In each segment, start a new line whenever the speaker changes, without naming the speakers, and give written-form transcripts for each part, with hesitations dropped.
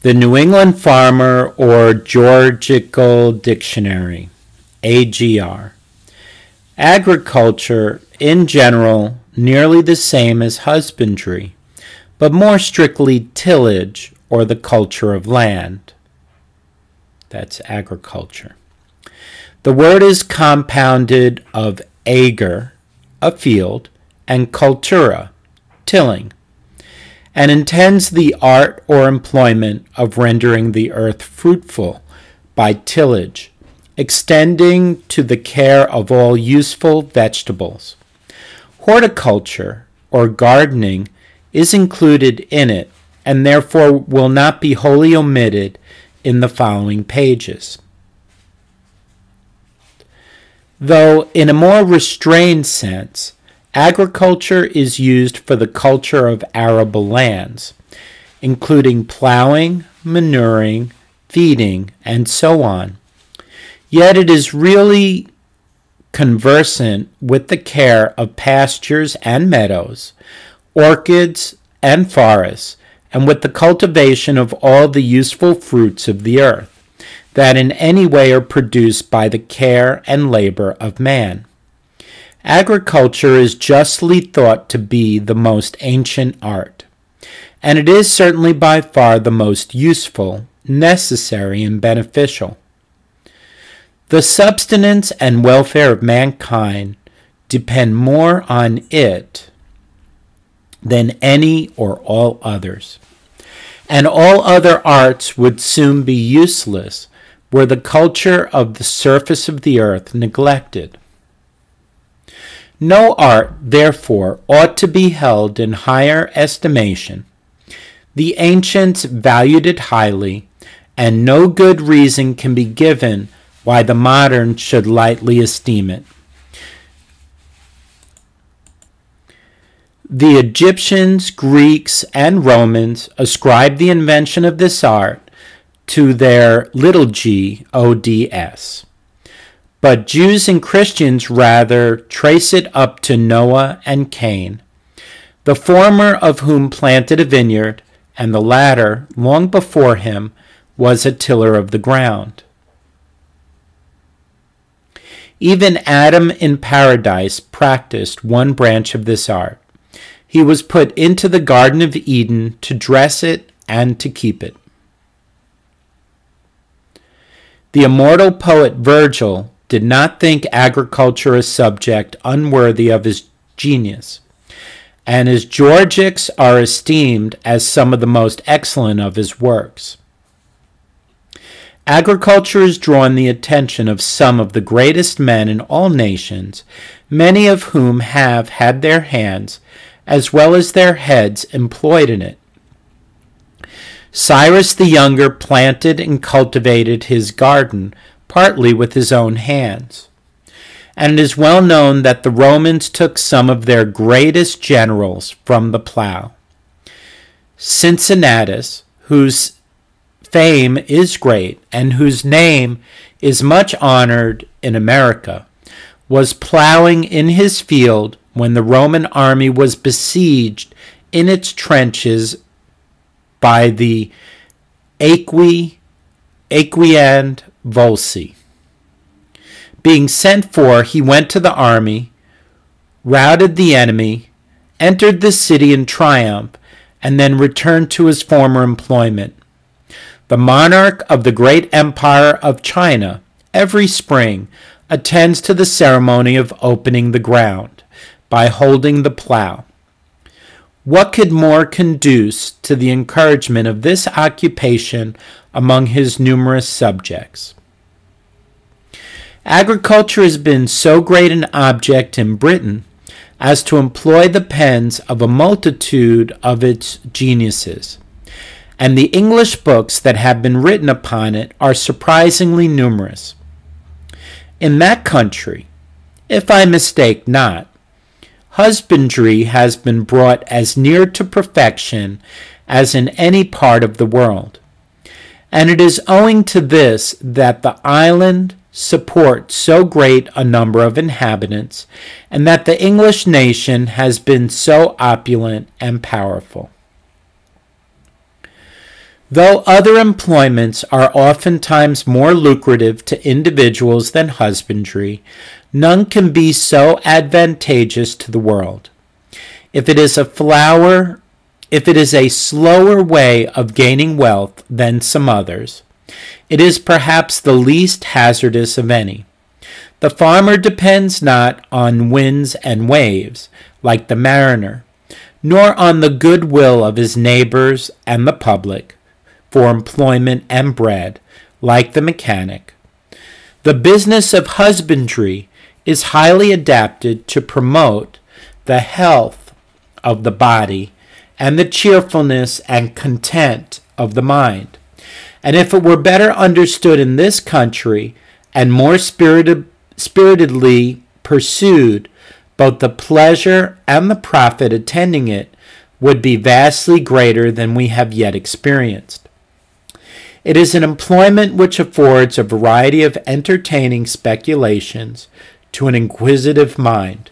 The New England Farmer or Georgical Dictionary, AGR. Agriculture, in general, nearly the same as husbandry, but more strictly tillage or the culture of land. That's agriculture. The word is compounded of ager, a field, and cultura, tilling, and intends the art or employment of rendering the earth fruitful by tillage, extending to the care of all useful vegetables. Horticulture, or gardening, is included in it, and therefore will not be wholly omitted in the following pages. Though in a more restrained sense, agriculture is used for the culture of arable lands, including plowing, manuring, feeding, and so on. Yet it is really conversant with the care of pastures and meadows, orchards and forests, and with the cultivation of all the useful fruits of the earth, that in any way are produced by the care and labor of man. Agriculture is justly thought to be the most ancient art, and it is certainly by far the most useful, necessary, and beneficial. The subsistence and welfare of mankind depend more on it than any or all others, and all other arts would soon be useless were the culture of the surface of the earth neglected. No art, therefore, ought to be held in higher estimation. The ancients valued it highly, and no good reason can be given why the moderns should lightly esteem it. The Egyptians, Greeks, and Romans ascribed the invention of this art to their little g, ODS. But Jews and Christians rather trace it up to Noah and Cain, the former of whom planted a vineyard, and the latter, long before him, was a tiller of the ground. Even Adam in paradise practiced one branch of this art. He was put into the Garden of Eden to dress it and to keep it. The immortal poet Virgil did not think agriculture a subject unworthy of his genius, and his Georgics are esteemed as some of the most excellent of his works. Agriculture has drawn the attention of some of the greatest men in all nations, many of whom have had their hands, as well as their heads, employed in it. Cyrus the Younger planted and cultivated his garden partly with his own hands, and it is well known that the Romans took some of their greatest generals from the plow. Cincinnatus, whose fame is great and whose name is much honored in America, was plowing in his field when the Roman army was besieged in its trenches by the Aequian Volsi. Being sent for, he went to the army, routed the enemy, entered the city in triumph, and then returned to his former employment. The monarch of the great empire of China every spring attends to the ceremony of opening the ground by holding the plow. What could more conduce to the encouragement of this occupation among his numerous subjects? Agriculture has been so great an object in Britain as to employ the pens of a multitude of its geniuses, and the English books that have been written upon it are surprisingly numerous. In that country, if I mistake not, husbandry has been brought as near to perfection as in any part of the world, and it is owing to this that the island supports so great a number of inhabitants, and that the English nation has been so opulent and powerful. Though other employments are oftentimes more lucrative to individuals than husbandry, none can be so advantageous to the world. If it is a slower way of gaining wealth than some others, it is perhaps the least hazardous of any. The farmer depends not on winds and waves, like the mariner, nor on the goodwill of his neighbors and the public, for employment and bread, like the mechanic. The business of husbandry is highly adapted to promote the health of the body and the cheerfulness and content of the mind. And if it were better understood in this country and more spiritedly pursued, both the pleasure and the profit attending it would be vastly greater than we have yet experienced. It is an employment which affords a variety of entertaining speculations to an inquisitive mind,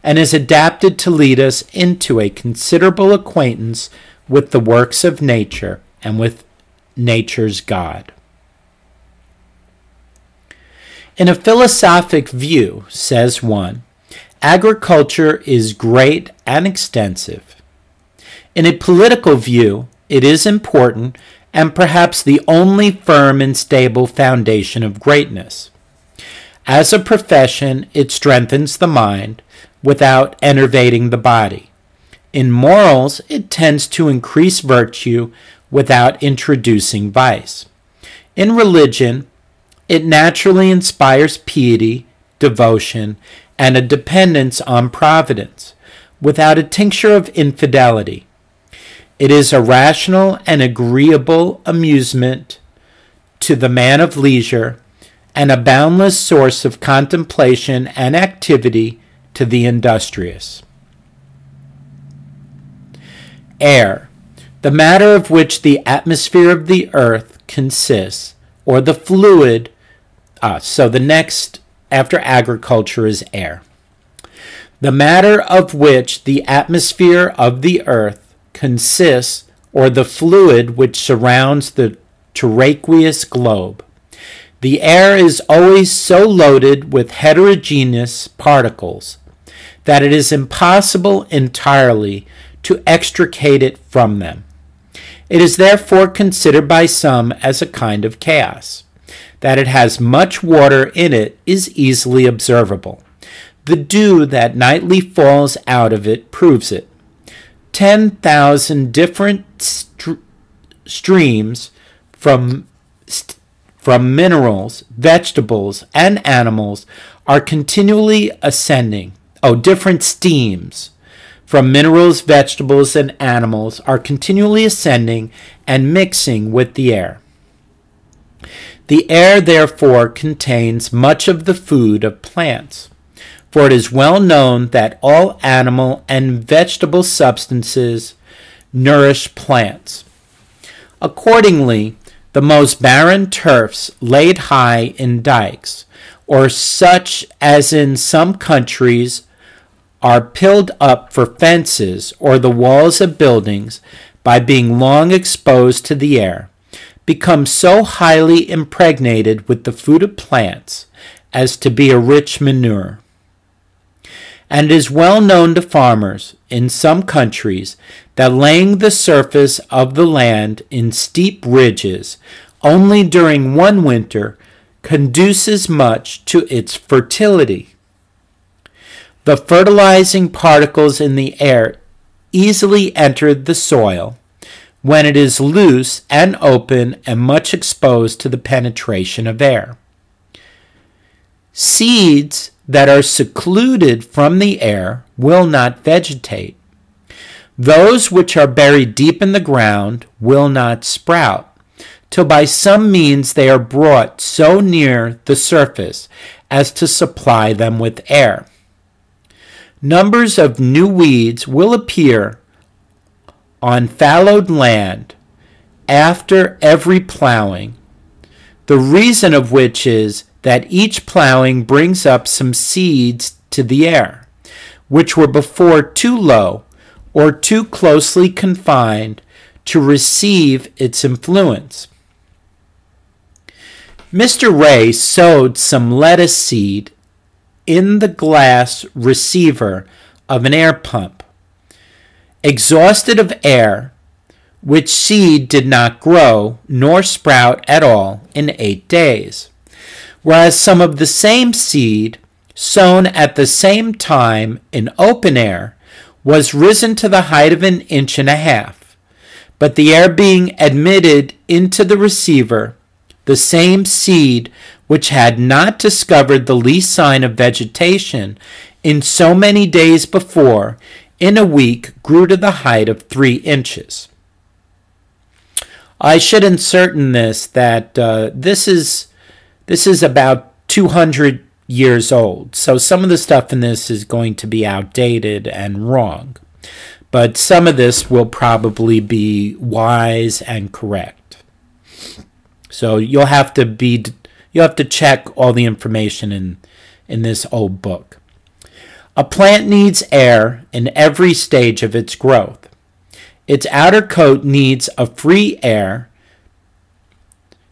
and is adapted to lead us into a considerable acquaintance with the works of nature and with nature's God. In a philosophic view, says one, agriculture is great and extensive. In a political view, it is important and perhaps the only firm and stable foundation of greatness. As a profession, it strengthens the mind without enervating the body. In morals, it tends to increase virtue without introducing vice. In religion, it naturally inspires piety, devotion, and a dependence on providence, without a tincture of infidelity. It is a rational and agreeable amusement to the man of leisure, and a boundless source of contemplation and activity to the industrious. Air, the matter of which the atmosphere of the earth consists, or the fluid. So the next after agriculture is air. The matter of which the atmosphere of the earth consists, or the fluid which surrounds the terraqueous globe. The air is always so loaded with heterogeneous particles that it is impossible entirely to extricate it from them. It is therefore considered by some as a kind of chaos. That it has much water in it is easily observable. The dew that nightly falls out of it proves it. 10,000 different streams from minerals, vegetables, and animals are continually ascending. Different steams from minerals, vegetables, and animals are continually ascending and mixing with the air. The air, therefore, contains much of the food of plants, for it is well known that all animal and vegetable substances nourish plants. Accordingly, the most barren turfs laid high in dikes, or such as in some countries are pilled up for fences or the walls of buildings by being long exposed to the air, become so highly impregnated with the food of plants as to be a rich manure. And it is well known to farmers in some countries that laying the surface of the land in steep ridges only during one winter conduces much to its fertility. The fertilizing particles in the air easily enter the soil when it is loose and open and much exposed to the penetration of air. Seeds that are secluded from the air will not vegetate. Those which are buried deep in the ground will not sprout, till by some means they are brought so near the surface as to supply them with air. Numbers of new weeds will appear on fallowed land after every plowing, the reason of which is that each plowing brings up some seeds to the air, which were before too low or too closely confined to receive its influence. Mr. Ray sowed some lettuce seed in the glass receiver of an air pump. Exhausted of air, which seed did not grow nor sprout at all in 8 days, whereas some of the same seed, sown at the same time in open air, was risen to the height of 1.5 inches, but the air being admitted into the receiver, the same seed which had not discovered the least sign of vegetation in so many days before, in a week grew to the height of 3 inches. I should insert in this that this is about 200 years old, so some of the stuff in this is going to be outdated and wrong, but some of this will probably be wise and correct. So you'll have to check all the information in this old book. A plant needs air in every stage of its growth. Its outer coat needs a free air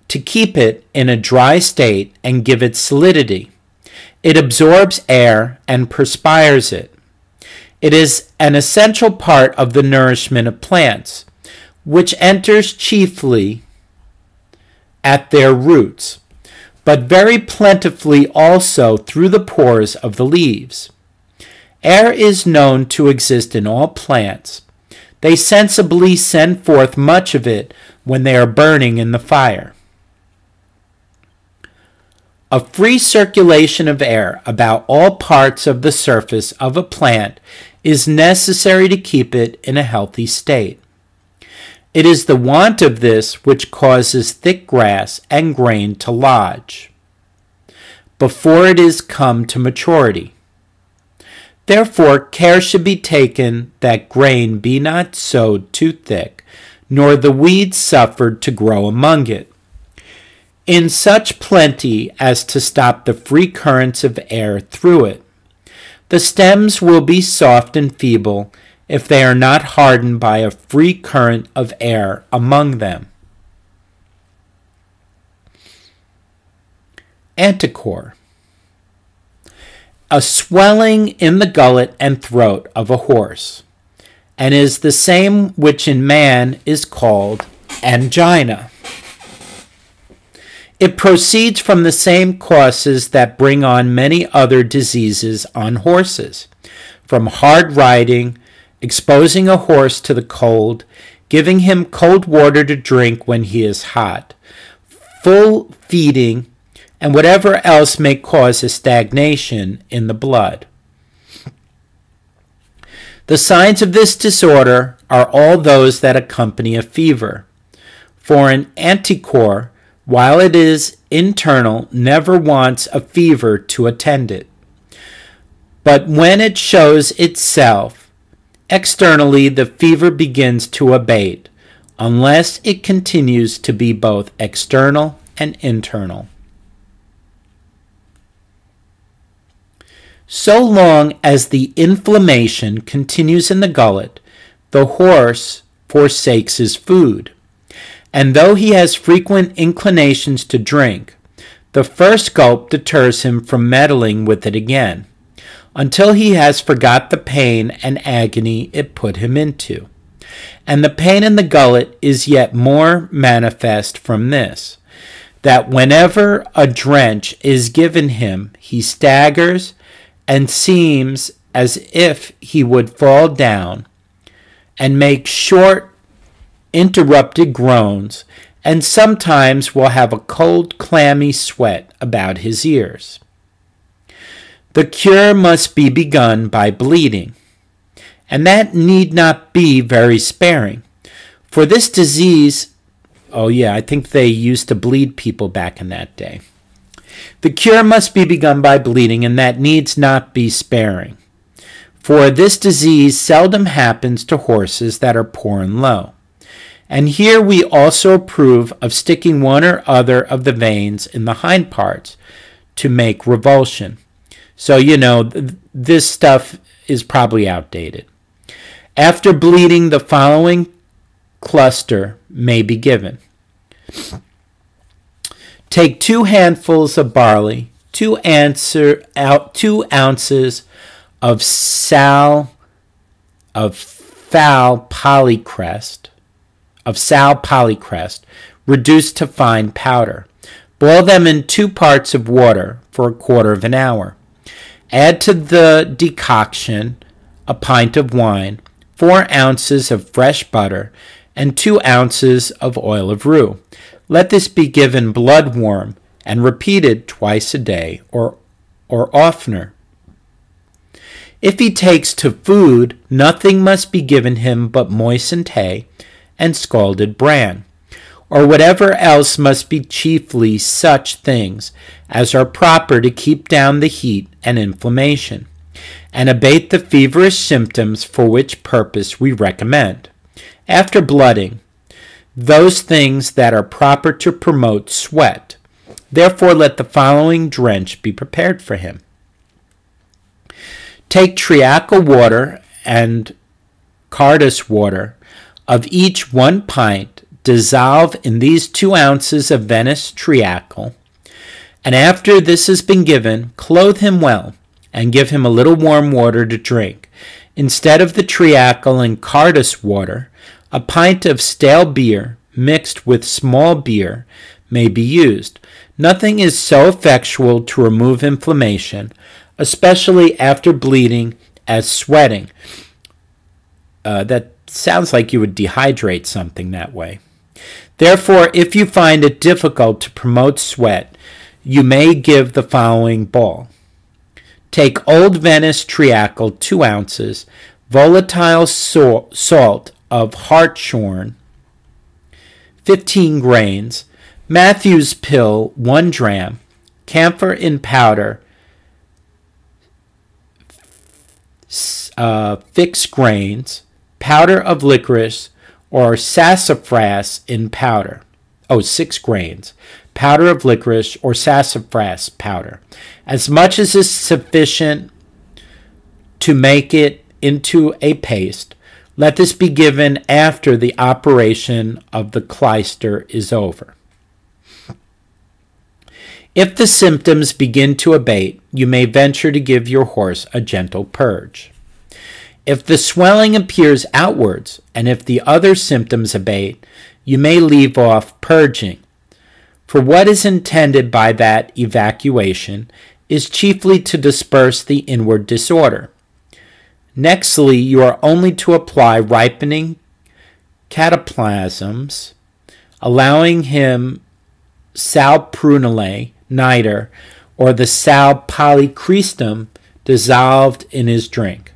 to keep it in a dry state and give it solidity. It absorbs air and perspires it. It is an essential part of the nourishment of plants, which enters chiefly at their roots, but very plentifully also through the pores of the leaves. Air is known to exist in all plants. They sensibly send forth much of it when they are burning in the fire. A free circulation of air about all parts of the surface of a plant is necessary to keep it in a healthy state. It is the want of this which causes thick grass and grain to lodge before it is come to maturity. Therefore, care should be taken that grain be not sowed too thick, nor the weeds suffered to grow among it, in such plenty as to stop the free currents of air through it. The stems will be soft and feeble if they are not hardened by a free current of air among them. Anticor. A swelling in the gullet and throat of a horse, and is the same which in man is called angina. It proceeds from the same causes that bring on many other diseases on horses, from hard riding, exposing a horse to the cold, giving him cold water to drink when he is hot, full feeding, and whatever else may cause a stagnation in the blood. The signs of this disorder are all those that accompany a fever, for an Anticor, while it is internal, never wants a fever to attend it. But when it shows itself externally, the fever begins to abate, unless it continues to be both external and internal. So long as the inflammation continues in the gullet, the horse forsakes his food. And though he has frequent inclinations to drink, the first gulp deters him from meddling with it again, until he has forgot the pain and agony it put him into. And the pain in the gullet is yet more manifest from this, that whenever a drench is given him, he staggers and seems as if he would fall down, and make short, interrupted groans, and sometimes will have a cold, clammy sweat about his ears. The cure must be begun by bleeding, and that need not be very sparing, for this disease, I think they used to bleed people back in that day. The cure must be begun by bleeding, and that needs not be sparing, for this disease seldom happens to horses that are poor and low. And here we also approve of sticking one or other of the veins in the hind parts to make revulsion. So, this stuff is probably outdated. After bleeding, the following cluster may be given. Take 2 handfuls of barley, 2 ounces of sal polycrest, reduced to fine powder. Boil them in 2 parts of water for 1/4 of an hour. Add to the decoction a pint of wine, 4 ounces of fresh butter, and 2 ounces of oil of rue. Let this be given blood warm and repeated twice a day or oftener. If he takes to food, nothing must be given him but moistened hay and scalded bran, or whatever else must be, chiefly such things as are proper to keep down the heat and inflammation, and abate the feverish symptoms, for which purpose we recommend, after blooding, those things that are proper to promote sweat. Therefore let the following drench be prepared for him. Take treacle water and cardus water, of each 1 pint, dissolve in these 2 ounces of Venice treacle, and after this has been given, clothe him well, and give him a little warm water to drink. Instead of the treacle and cardus water, a pint of stale beer mixed with small beer may be used. Nothing is so effectual to remove inflammation, especially after bleeding, as sweating. That sounds like you would dehydrate something that way. Therefore, if you find it difficult to promote sweat, you may give the following ball. Take old Venice treacle, 2 ounces, volatile salt of hartshorn, 15 grains, Matthew's pill, 1 dram, camphor in powder, 6 grains, powder of licorice or sassafras in powder. 6 grains. Powder of licorice or sassafras powder. As much as is sufficient to make it into a paste. Let this be given after the operation of the clyster is over. If the symptoms begin to abate, you may venture to give your horse a gentle purge. If the swelling appears outwards, and if the other symptoms abate, you may leave off purging. For what is intended by that evacuation is chiefly to disperse the inward disorder. Nextly, you are only to apply ripening cataplasms, allowing him sal prunale, niter, or the sal polycrestum dissolved in his drink.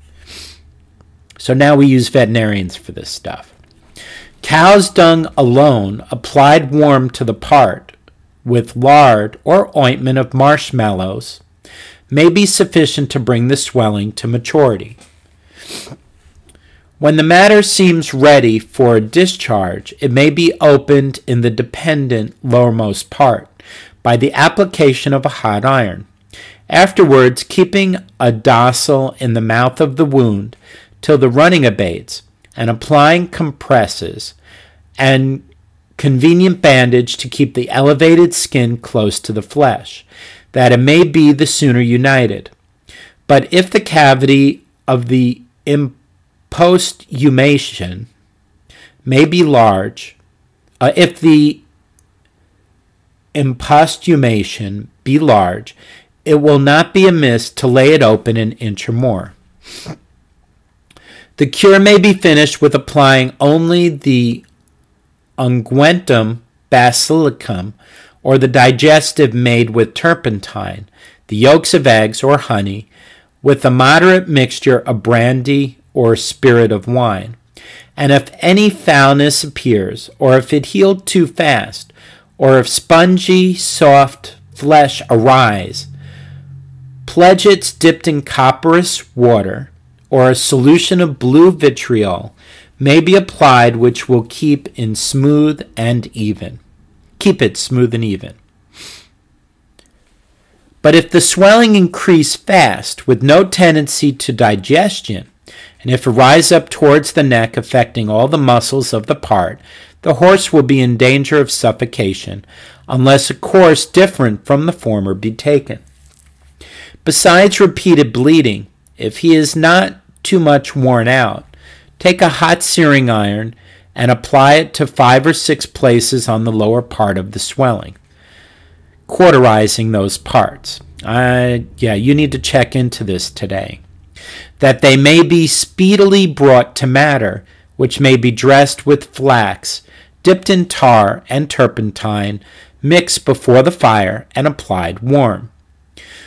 So now we use veterinarians for this stuff. Cow's dung alone, applied warm to the part, with lard or ointment of marshmallows, may be sufficient to bring the swelling to maturity. When the matter seems ready for a discharge, it may be opened in the dependent lowermost part by the application of a hot iron. Afterwards, keeping a docile in the mouth of the wound till the running abates, and applying compresses and convenient bandage to keep the elevated skin close to the flesh, that it may be the sooner united. But if the cavity of the imposthumation may be large, if the imposthumation be large, it will not be amiss to lay it open an inch or more. The cure may be finished with applying only the unguentum basilicum, or the digestive made with turpentine, the yolks of eggs or honey, with a moderate mixture of brandy or spirit of wine. And if any foulness appears, or if it healed too fast, or if spongy, soft flesh arise, pledgets dipped in copperas water, or a solution of blue vitriol may be applied, which will keep it smooth and even. But if the swelling increase fast with no tendency to digestion, And if it rise up towards the neck, affecting all the muscles of the part, the horse will be in danger of suffocation, unless a course different from the former be taken. Besides repeated bleeding, if he is not too much worn out, take a hot searing iron and apply it to 5 or 6 places on the lower part of the swelling, cauterizing those parts. You need to check into this today. That they may be speedily brought to matter, which may be dressed with flax, dipped in tar and turpentine, mixed before the fire, and applied warm.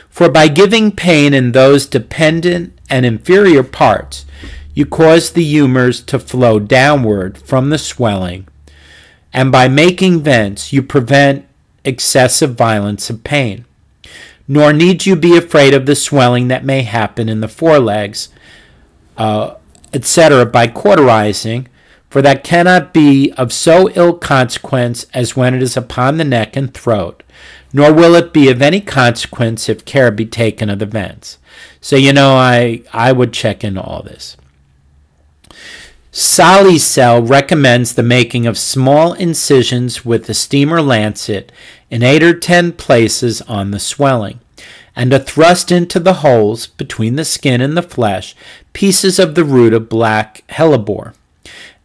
For by giving pain in those dependent and inferior parts, you cause the humors to flow downward from the swelling, and by making vents, you prevent excessive violence of pain. Nor need you be afraid of the swelling that may happen in the forelegs, etc., by cauterizing, for that cannot be of so ill consequence as when it is upon the neck and throat, nor will it be of any consequence if care be taken of the vents. So, I would check into all this. Salicel recommends the making of small incisions with a steamer lancet in 8 or 10 places on the swelling, and to thrust into the holes between the skin and the flesh pieces of the root of black hellebore.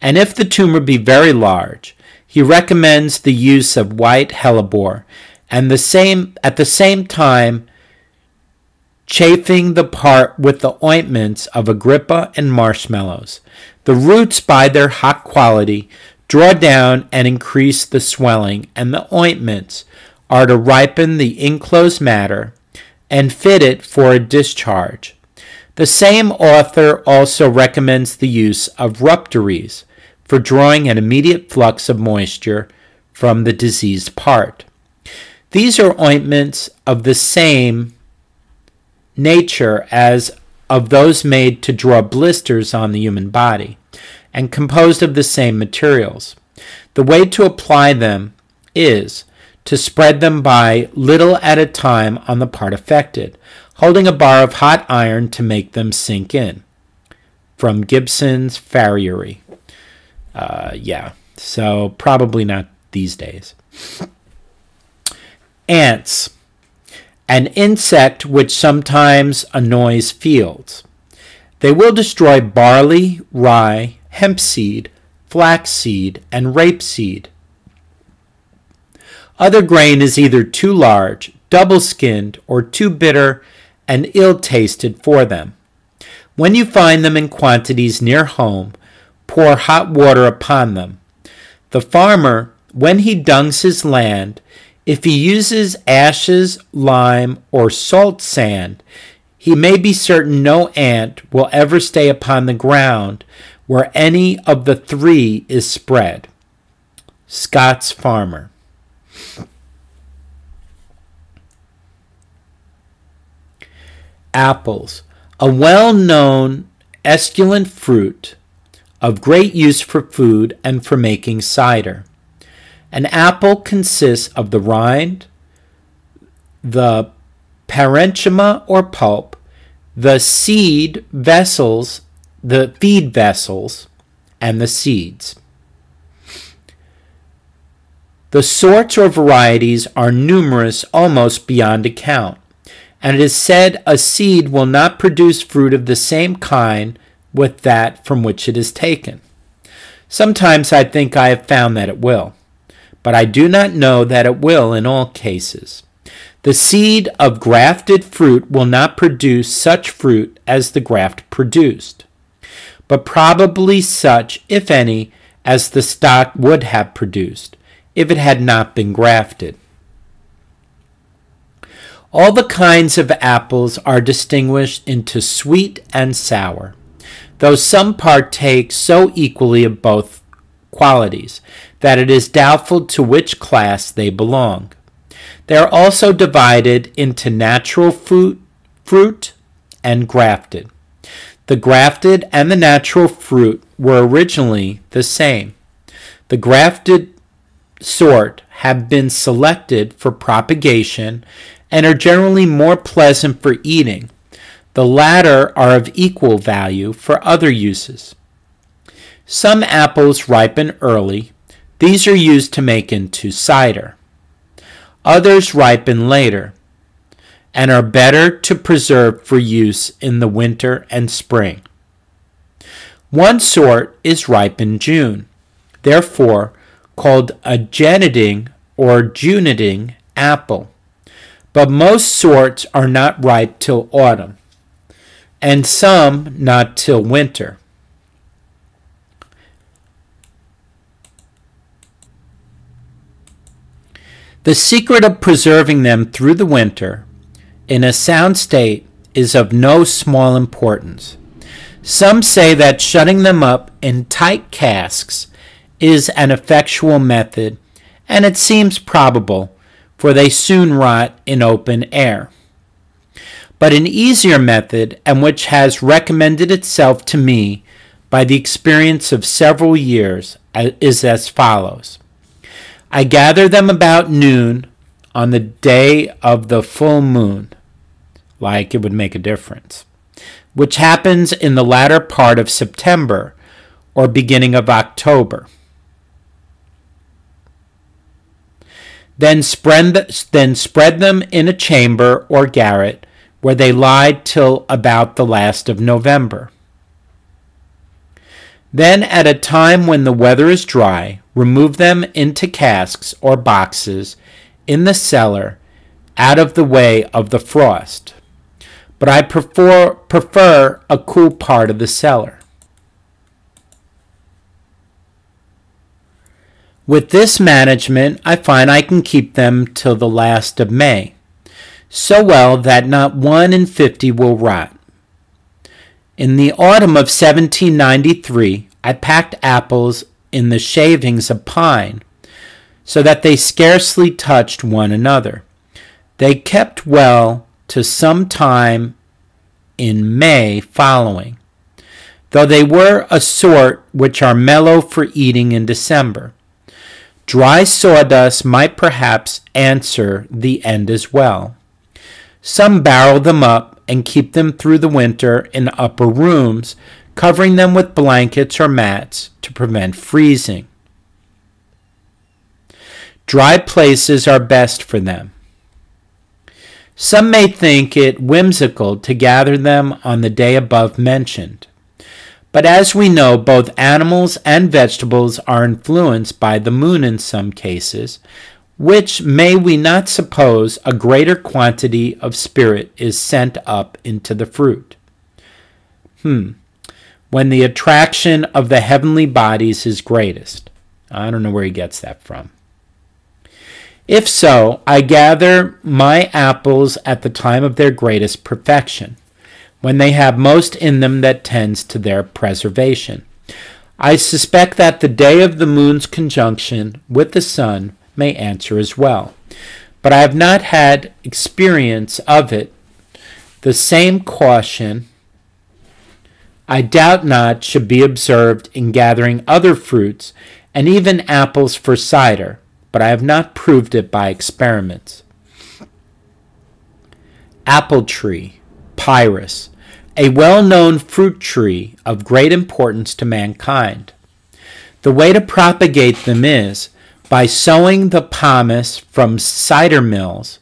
And if the tumor be very large, he recommends the use of white hellebore, and at the same time chafing the part with the ointments of agrippa and marshmallows. The roots, by their hot quality, draw down and increase the swelling, and the ointments are to ripen the enclosed matter and fit it for a discharge. The same author also recommends the use of ruptaries for drawing an immediate flux of moisture from the diseased part. These are ointments of the same nature as of those made to draw blisters on the human body, and composed of the same materials. The way to apply them is to spread them by little at a time on the part affected, holding a bar of hot iron to make them sink in. From Gibson's Farriery. So probably not these days. Ants. An insect which sometimes annoys fields. They will destroy barley, rye, hemp seed, flax seed, and rape seed. Other grain is either too large, double-skinned, or too bitter and ill-tasted for them. When you find them in quantities near home, pour hot water upon them. The farmer, when he dungs his land, if he uses ashes, lime, or salt sand, he may be certain no ant will ever stay upon the ground where any of the 3 is spread. Scots Farmer. Apples. A well-known esculent fruit of great use for food and for making cider. An apple consists of the rind, the parenchyma or pulp, the feed vessels, and the seeds. The sorts or varieties are numerous almost beyond account, and it is said a seed will not produce fruit of the same kind with that from which it is taken. Sometimes I think I have found that it will, but I do not know that it will in all cases. The seed of grafted fruit will not produce such fruit as the graft produced, but probably such, if any, as the stock would have produced, if it had not been grafted. All the kinds of apples are distinguished into sweet and sour, though some partake so equally of both qualities that it is doubtful to which class they belong. They are also divided into natural fruit and grafted. The grafted and the natural fruit were originally the same. The grafted sort have been selected for propagation and are generally more pleasant for eating, The latter are of equal value for other uses. Some apples ripen early. These are used to make into cider. Others ripen later and are better to preserve for use in the winter and spring. One sort is ripe in June, therefore called a Juniting or Juniting apple. But most sorts are not ripe till autumn, and some not till winter. The secret of preserving them through the winter in a sound state is of no small importance. Some say that shutting them up in tight casks is an effectual method, and it seems probable, for they soon rot in open air. But an easier method, and which has recommended itself to me by the experience of several years, is as follows. I gather them about noon on the day of the full moon, like it would make a difference, which happens in the latter part of September or beginning of October. Then spread them in a chamber or garret where they lie till about the last of November. Then at a time when the weather is dry, remove them into casks or boxes in the cellar out of the way of the frost. But I prefer a cool part of the cellar. With this management, I find I can keep them till the last of May, so well that not 1 in 50 will rot. In the autumn of 1793, I packed apples in the shavings of pine, so that they scarcely touched one another. They kept well to some time in May following, though they were a sort which are mellow for eating in December. Dry sawdust might perhaps answer the end as well. Some barrel them up and keep them through the winter in upper rooms, covering them with blankets or mats to prevent freezing. Dry places are best for them. Some may think it whimsical to gather them on the day above mentioned, but as we know, both animals and vegetables are influenced by the moon in some cases, which may we not suppose a greater quantity of spirit is sent up into the fruit? When the attraction of the heavenly bodies is greatest. I don't know where he gets that from. If so, I gather my apples at the time of their greatest perfection, when they have most in them that tends to their preservation. I suspect that the day of the moon's conjunction with the sun may answer as well, but I have not had experience of it. The same caution, I doubt not, should be observed in gathering other fruits and even apples for cider, but I have not proved it by experiments. Apple tree, Pyrus, a well-known fruit tree of great importance to mankind. The way to propagate them is by sowing the pomace from cider mills,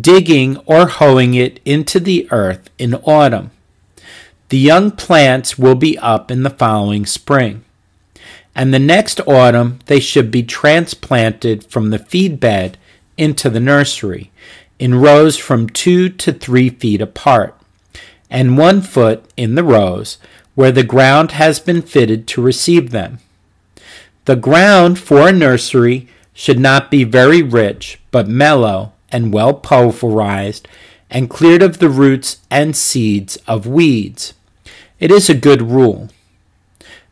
digging or hoeing it into the earth in autumn. The young plants will be up in the following spring, and the next autumn they should be transplanted from the feed bed into the nursery, in rows from 2 to 3 feet apart, and 1 foot in the rows where the ground has been fitted to receive them. The ground for a nursery should not be very rich, but mellow and well pulverized and cleared of the roots and seeds of weeds. It is a good rule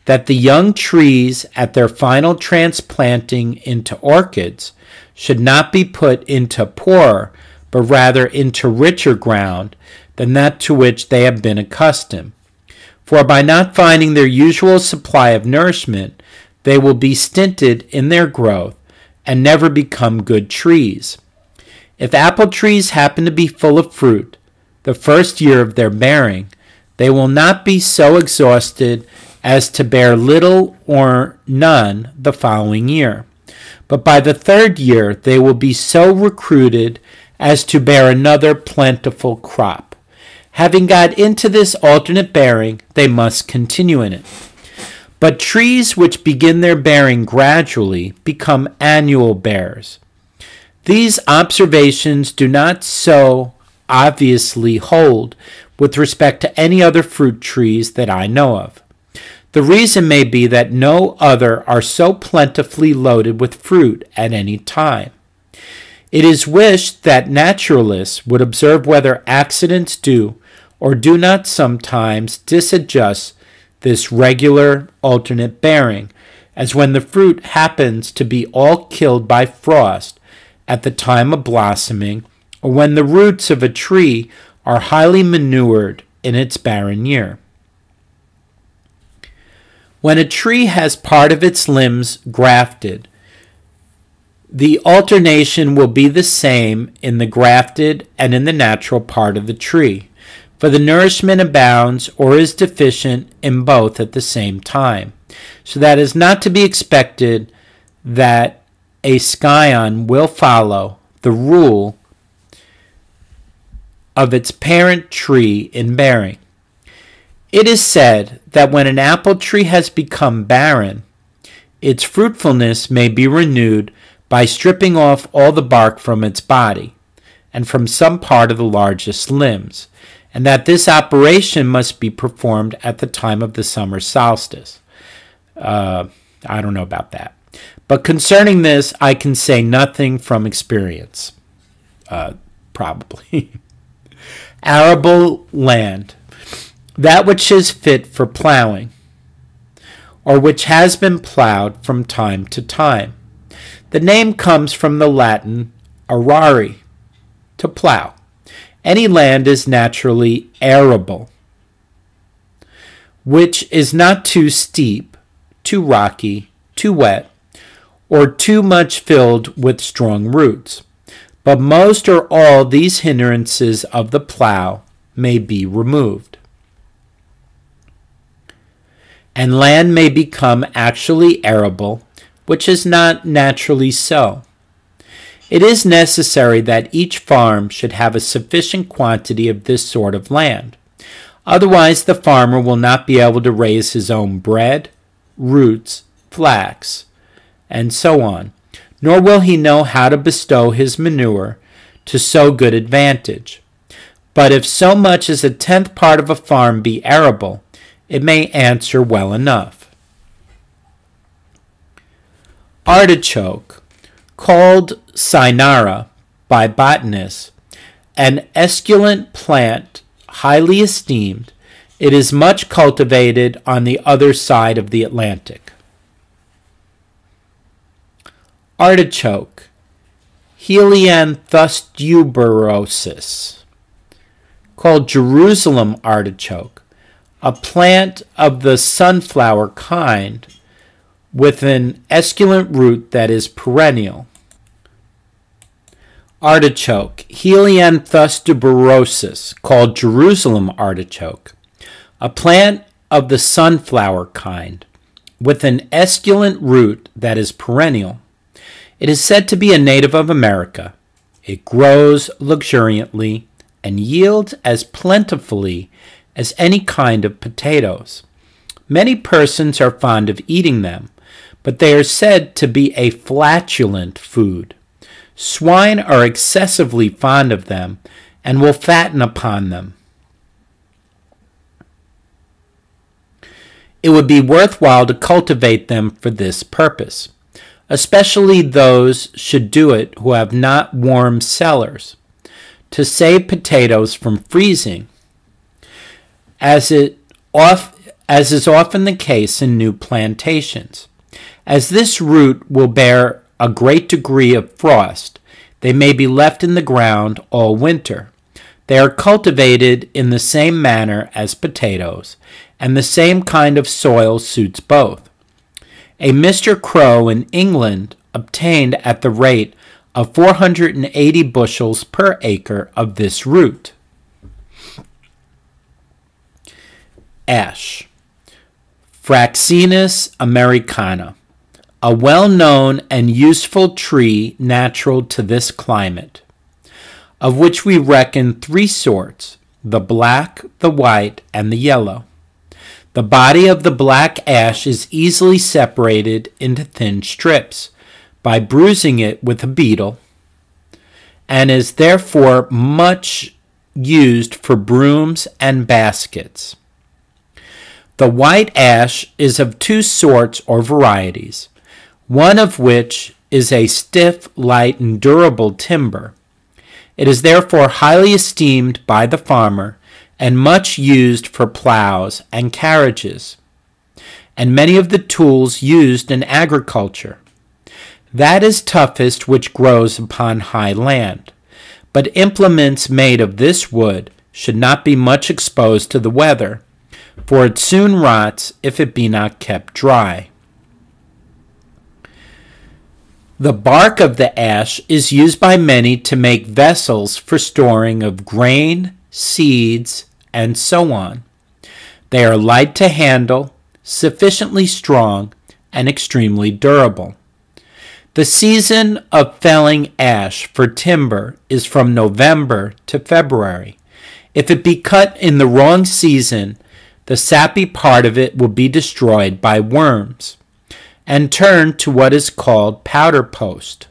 that the young trees at their final transplanting into orchids should not be put into poorer, but rather into richer ground than that to which they have been accustomed. For by not finding their usual supply of nourishment, they will be stinted in their growth and never become good trees. If apple trees happen to be full of fruit, the first year of their bearing, they will not be so exhausted as to bear little or none the following year. But by the third year they will be so recruited as to bear another plentiful crop. Having got into this alternate bearing, they must continue in it. But trees which begin their bearing gradually become annual bearers. These observations do not so obviously hold with respect to any other fruit trees that I know of. The reason may be that no other are so plentifully loaded with fruit at any time. It is wished that naturalists would observe whether accidents do or do not sometimes disadjust this regular alternate bearing, as when the fruit happens to be all killed by frost at the time of blossoming, or when the roots of a tree are highly manured in its barren year. When a tree has part of its limbs grafted, the alternation will be the same in the grafted and in the natural part of the tree, for the nourishment abounds or is deficient in both at the same time, so that it is not to be expected that a scion will follow the rule of its parent tree in bearing. It is said that when an apple tree has become barren, its fruitfulness may be renewed by stripping off all the bark from its body and from some part of the largest limbs, and that this operation must be performed at the time of the summer solstice. I don't know about that. But concerning this, I can say nothing from experience. Probably. Arable land, that which is fit for plowing, or which has been plowed from time to time. The name comes from the Latin arare, to plow. Any land is naturally arable, which is not too steep, too rocky, too wet, or too much filled with strong roots. But most or all these hindrances of the plow may be removed, and land may become actually arable, which is not naturally so. It is necessary that each farm should have a sufficient quantity of this sort of land. Otherwise, the farmer will not be able to raise his own bread, roots, flax, and so on, nor will he know how to bestow his manure to so good advantage. But if so much as a 10th part of a farm be arable, it may answer well enough. Artichoke, called cynara by botanists, an esculent plant highly esteemed, it is much cultivated on the other side of the Atlantic. Artichoke, Helianthus tuberosus, called Jerusalem artichoke, a plant of the sunflower kind with an esculent root that is perennial. Artichoke, Helianthus tuberosus, called Jerusalem artichoke, a plant of the sunflower kind with an esculent root that is perennial. It is said to be a native of America. It grows luxuriantly and yields as plentifully as any kind of potatoes. Many persons are fond of eating them, but they are said to be a flatulent food. Swine are excessively fond of them and will fatten upon them. It would be worthwhile to cultivate them for this purpose. Especially those should do it who have not warm cellars, to save potatoes from freezing, as is often the case in new plantations. As this root will bear a great degree of frost, they may be left in the ground all winter. They are cultivated in the same manner as potatoes, and the same kind of soil suits both. A Mr. Crow in England obtained at the rate of 480 bushels per acre of this root. ash. Fraxinus Americana, a well-known and useful tree natural to this climate, of which we reckon 3 sorts, the black, the white, and the yellow. The body of the black ash is easily separated into thin strips by bruising it with a beetle, and is therefore much used for brooms and baskets. The white ash is of 2 sorts or varieties, one of which is a stiff, light, and durable timber. It is therefore highly esteemed by the farmer and much used for plows and carriages, and many of the tools used in agriculture. That is toughest which grows upon high land, but implements made of this wood should not be much exposed to the weather, for it soon rots if it be not kept dry. The bark of the ash is used by many to make vessels for storing of grain, seeds, and so on. They are light to handle, sufficiently strong, and extremely durable. The season of felling ash for timber is from November to February. If it be cut in the wrong season, the sappy part of it will be destroyed by worms and turned to what is called powder post.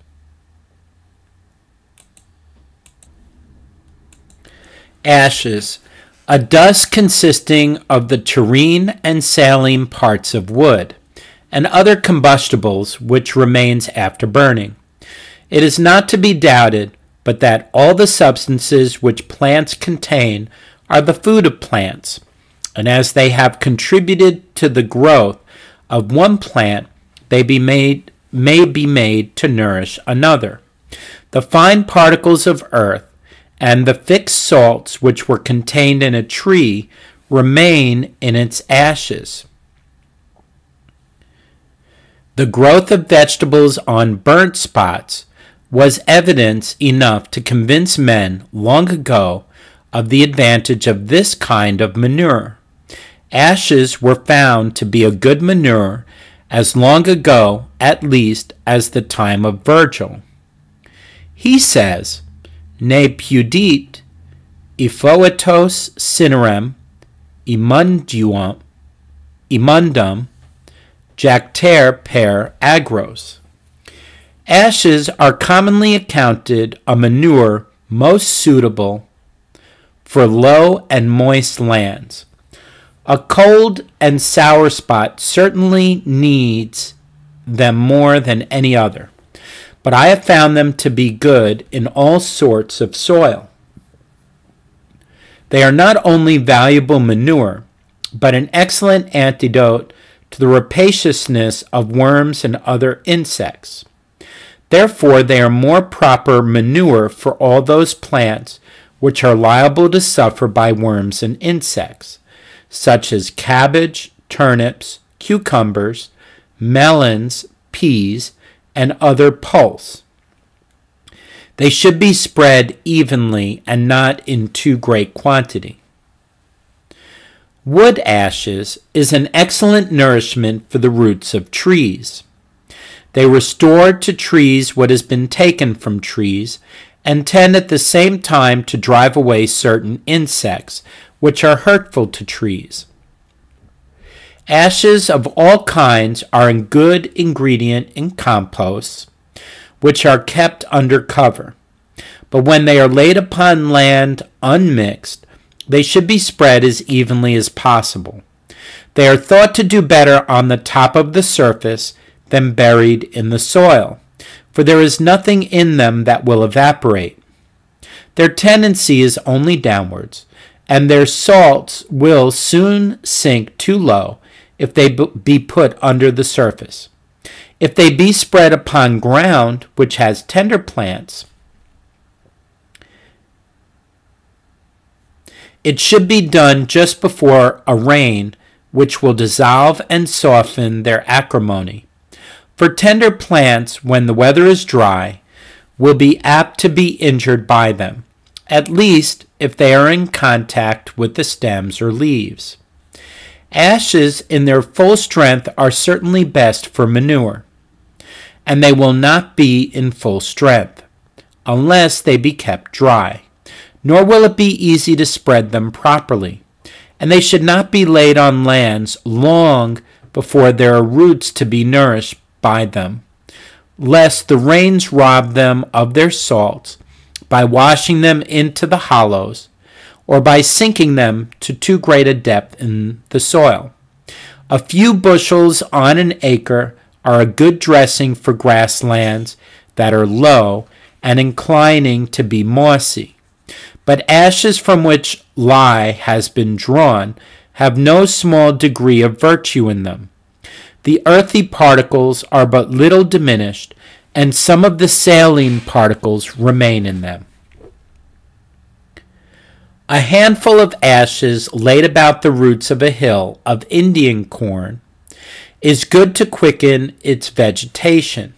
Ashes, a dust consisting of the tureen and saline parts of wood, and other combustibles which remains after burning. It is not to be doubted but that all the substances which plants contain are the food of plants, and as they have contributed to the growth of one plant, they may be made to nourish another. The fine particles of earth and the fixed salts which were contained in a tree remain in its ashes. The growth of vegetables on burnt spots was evidence enough to convince men long ago of the advantage of this kind of manure. Ashes were found to be a good manure as long ago, at least, as the time of Virgil. He says, Ne pudit ephoetos cinerem immundum jactere per agros. Ashes are commonly accounted a manure most suitable for low and moist lands. A cold and sour spot certainly needs them more than any other, but I have found them to be good in all sorts of soil. They are not only valuable manure, but an excellent antidote to the rapaciousness of worms and other insects. Therefore, they are more proper manure for all those plants which are liable to suffer by worms and insects, such as cabbage, turnips, cucumbers, melons, peas, and other pulse. They should be spread evenly and not in too great quantity. Wood ashes is an excellent nourishment for the roots of trees. They restore to trees what has been taken from trees, and tend at the same time to drive away certain insects which are hurtful to trees. Ashes of all kinds are a good ingredient in composts, which are kept under cover. But when they are laid upon land unmixed, they should be spread as evenly as possible. They are thought to do better on the top of the surface than buried in the soil, for there is nothing in them that will evaporate. Their tendency is only downwards, and their salts will soon sink too low if they be put under the surface. If they be spread upon ground which has tender plants, it should be done just before a rain, which will dissolve and soften their acrimony. For tender plants, when the weather is dry, will be apt to be injured by them, at least if they are in contact with the stems or leaves. Ashes in their full strength are certainly best for manure, and they will not be in full strength unless they be kept dry, nor will it be easy to spread them properly, and they should not be laid on lands long before there are roots to be nourished by them, lest the rains rob them of their salts by washing them into the hollows, or by sinking them to too great a depth in the soil. A few bushels on an acre are a good dressing for grasslands that are low and inclining to be mossy, but ashes from which lye has been drawn have no small degree of virtue in them. The earthy particles are but little diminished, and some of the saline particles remain in them. A handful of ashes laid about the roots of a hill of Indian corn is good to quicken its vegetation.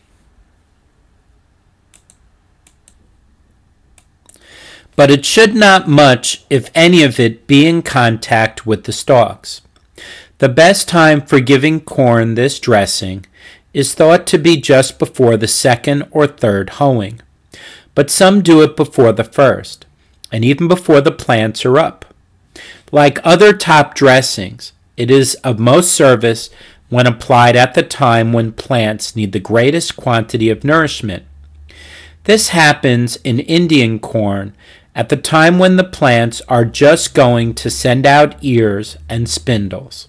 But it should not much, if any of it, be in contact with the stalks. The best time for giving corn this dressing is thought to be just before the second or third hoeing, but some do it before the first, and even before the plants are up. Like other top dressings, it is of most service when applied at the time when plants need the greatest quantity of nourishment. This happens in Indian corn at the time when the plants are just going to send out ears and spindles.